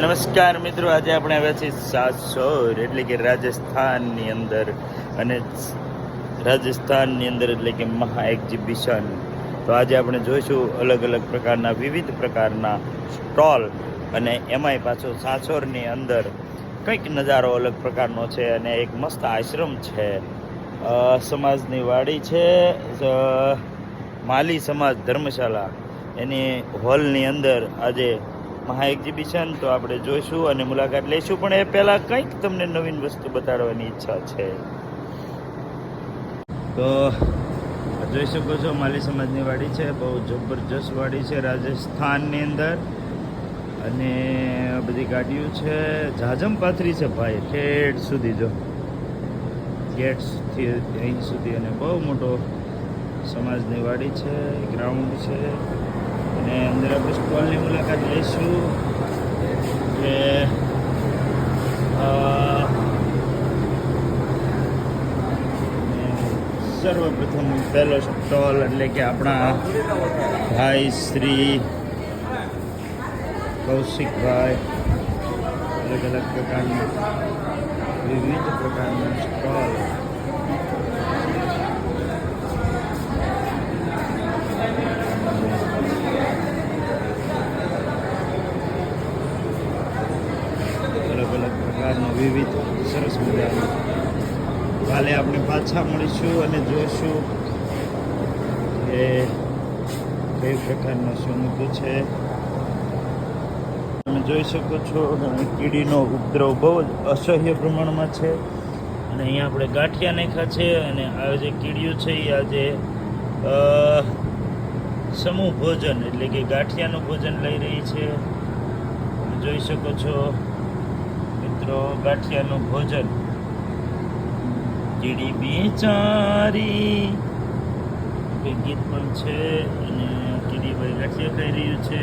નમસ્કાર મિત્રો, આજે આપણે આવ્યા છીએ સાસોર એટલે કે રાજસ્થાનની અંદર. અને રાજસ્થાનની અંદર એટલે કે મહા એક્ઝિબિશન. તો આજે આપણે જોઈશું અલગ અલગ પ્રકારના વિવિધ પ્રકારના સ્ટોલ, અને એમાંય પાછો સાસોરની અંદર કંઈક નજારો અલગ પ્રકારનો છે. અને એક મસ્ત આશ્રમ છે, સમાજની વાડી છે, માલી સમાજ ધર્મશાળા, એની હોલની અંદર આજે મહા એક્ઝિબિશન. તો આપણે જોઈશું અને મુલાકાત લઈશું, પણ એ પહેલાં કંઈક તમને નવીન વસ્તુ બતાડવાની ઈચ્છા છે. તો જોઈ શકો છો, માલી સમાજની વાડી છે, બહુ જબરજસ્ત વાડી છે રાજસ્થાનની અંદર. અને બધી ગાડીઓ છે, જાજમ પાથરી છે ભાઈ, ઠેઠ સુધી જો ગેટ્સથી અહીં સુધી. અને બહુ મોટો સમાજની વાડી છે, ગ્રાઉન્ડ છે. અને અંદર આપણે સ્ટોલની મુલાકાત લઈશું કે સર્વપ્રથમ પહેલો સ્ટોલ એટલે કે આપણા ભાઈ શ્રી કૌશિકભાઈ અલગ અલગ પ્રકારના વિવિધ પ્રકારના સ્ટોલ. વિવિધ સરસ મજાનું. કાલે આપણે પાછા મળીશું અને જોઈશું કે કઈ પ્રકારનો શું મૂક્યું છે. તમે જોઈ શકો છો, કીડીનો ઉપદ્રવ બહુ જ અસહ્ય પ્રમાણમાં છે. અને અહીંયા આપણે ગાંઠિયા નાખ્યા છે. અને આ જે કીડીઓ છે એ આજે સમૂહ ભોજન એટલે કે ગાંઠિયાનું ભોજન લઈ રહી છે. તમે જોઈ શકો છો ગાંઠિયાનું ભોજન. કીડી બેચારી ગીત પણ છે, અને કીડીભાઈ ગાંઠિયા ખાઈ રહ્યું છે.